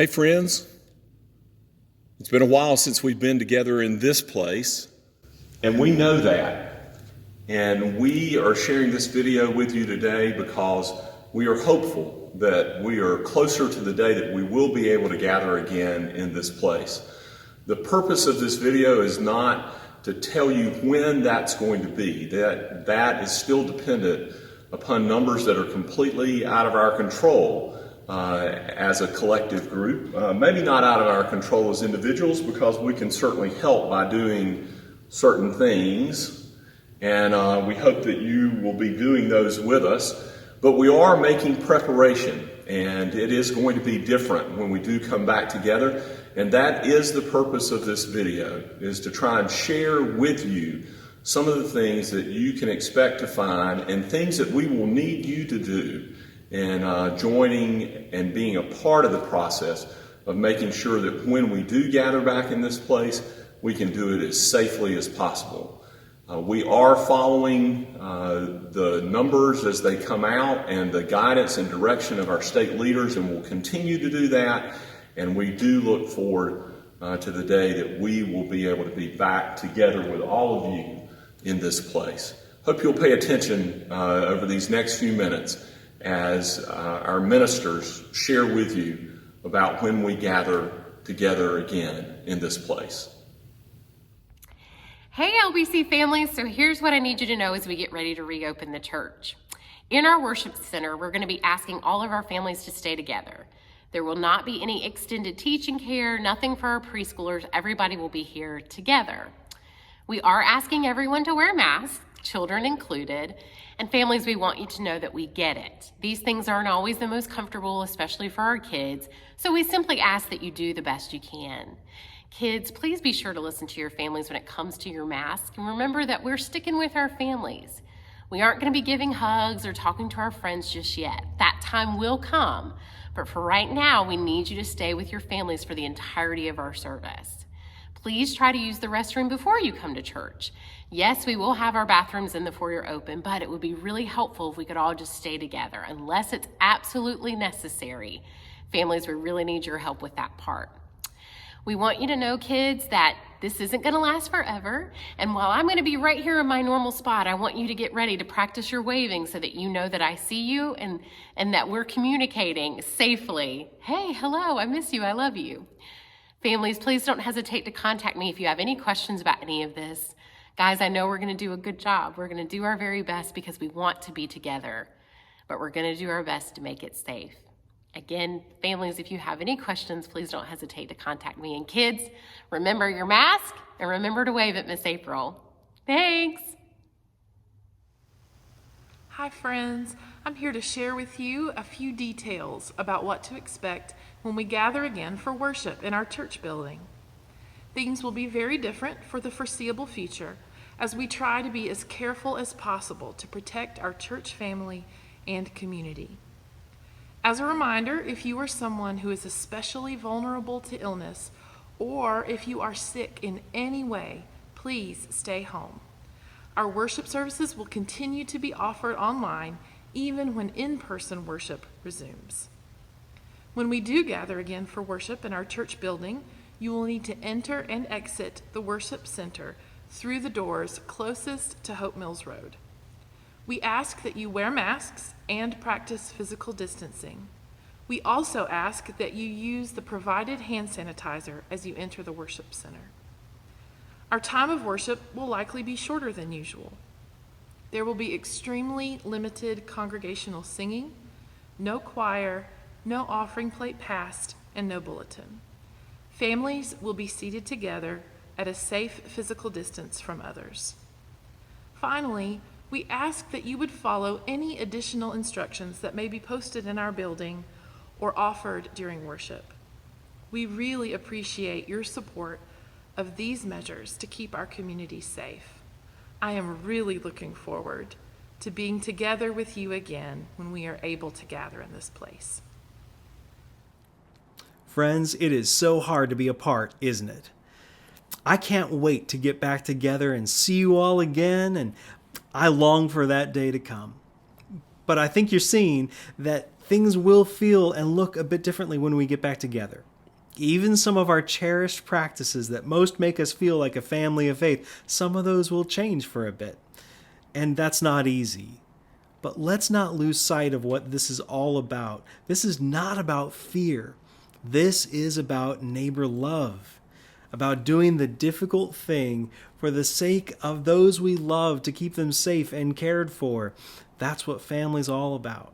Hey friends, it's been a while since we've been together in this place, and we know that. And we are sharing this video with you today because we are hopeful that we are closer to the day that we will be able to gather again in this place. The purpose of this video is not to tell you when that's going to be. That is still dependent upon numbers that are completely out of our control. As a collective group, maybe not out of our control as individuals, because we can certainly help by doing certain things, and we hope that you will be doing those with us. But we are making preparation, and it is going to be different when we do come back together, and that is the purpose of this video, is to try and share with you some of the things that you can expect to find and things that we will need you to do and joining and being a part of the process of making sure that when we do gather back in this place, we can do it as safely as possible. We are following the numbers as they come out and the guidance and direction of our state leaders, and we'll continue to do that. And we do look forward to the day that we will be able to be back together with all of you in this place. Hope you'll pay attention over these next few minutes as our ministers share with you about when we gather together again in this place. Hey LBC family, so here's what I need you to know as we get ready to reopen the church. In our worship center, we're going to be asking all of our families to stay together. There will not be any extended teaching care, nothing for our preschoolers. Everybody will be here together. We are asking everyone to wear masks, children included, and families, we want you to know that we get it. These things aren't always the most comfortable, especially for our kids, so we simply ask that you do the best you can. Kids, please be sure to listen to your families when it comes to your mask, and remember that we're sticking with our families. We aren't going to be giving hugs or talking to our friends just yet. That time will come, but for right now, we need you to stay with your families for the entirety of our service. Please try to use the restroom before you come to church. Yes, we will have our bathrooms in the foyer open, but it would be really helpful if we could all just stay together, unless it's absolutely necessary. Families, we really need your help with that part. We want you to know, kids, that this isn't going to last forever, and while I'm going to be right here in my normal spot, I want you to get ready to practice your waving so that you know that I see you and that we're communicating safely. Hey, hello, I miss you, I love you. Families, please don't hesitate to contact me if you have any questions about any of this. Guys, I know we're going to do a good job. We're going to do our very best because we want to be together, but we're going to do our best to make it safe. Again, families, if you have any questions, please don't hesitate to contact me. And kids, remember your mask and remember to wave at Miss April. Thanks. Hi friends, I'm here to share with you a few details about what to expect when we gather again for worship in our church building. Things will be very different for the foreseeable future as we try to be as careful as possible to protect our church family and community. As a reminder, if you are someone who is especially vulnerable to illness, or if you are sick in any way, please stay home. Our worship services will continue to be offered online even when in-person worship resumes. When we do gather again for worship in our church building, you will need to enter and exit the worship center through the doors closest to Hope Mills Road. We ask that you wear masks and practice physical distancing. We also ask that you use the provided hand sanitizer as you enter the worship center. Our time of worship will likely be shorter than usual. There will be extremely limited congregational singing, no choir, no offering plate passed, and no bulletin. Families will be seated together at a safe physical distance from others. Finally, we ask that you would follow any additional instructions that may be posted in our building or offered during worship. We really appreciate your support of these measures to keep our community safe. I am really looking forward to being together with you again when we are able to gather in this place. Friends, it is so hard to be apart, isn't it? I can't wait to get back together and see you all again, and I long for that day to come. But I think you're seeing that things will feel and look a bit differently when we get back together. Even some of our cherished practices that most make us feel like a family of faith, some of those will change for a bit. And that's not easy. But let's not lose sight of what this is all about. This is not about fear. This is about neighbor love, about doing the difficult thing for the sake of those we love to keep them safe and cared for. That's what family's all about.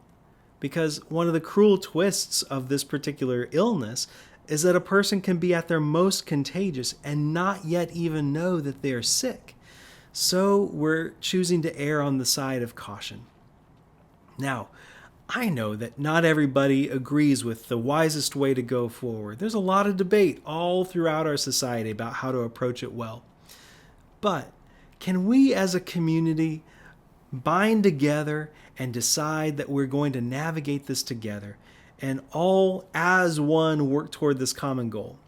Because one of the cruel twists of this particular illness is that a person can be at their most contagious and not yet even know that they are sick. So we're choosing to err on the side of caution. Now, I know that not everybody agrees with the wisest way to go forward. There's a lot of debate all throughout our society about how to approach it well. But can we as a community bind together and decide that we're going to navigate this together and all as one work toward this common goal?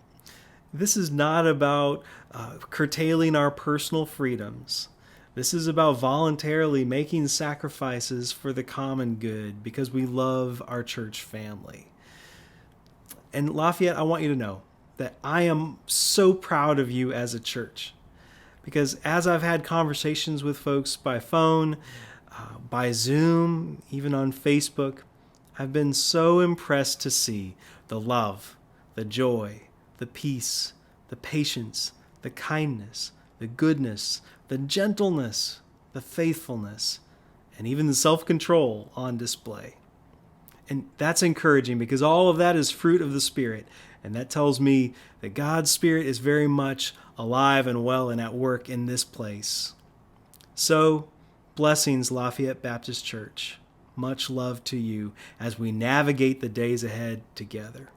This is not about curtailing our personal freedoms. This is about voluntarily making sacrifices for the common good because we love our church family. And Lafayette, I want you to know that I am so proud of you as a church, because as I've had conversations with folks by phone, by Zoom, even on Facebook, I've been so impressed to see the love, the joy, the peace, the patience, the kindness, the goodness, the gentleness, the faithfulness, and even the self-control on display. And that's encouraging because all of that is fruit of the Spirit. And that tells me that God's Spirit is very much alive and well and at work in this place. So, blessings, Lafayette Baptist Church. Much love to you as we navigate the days ahead together.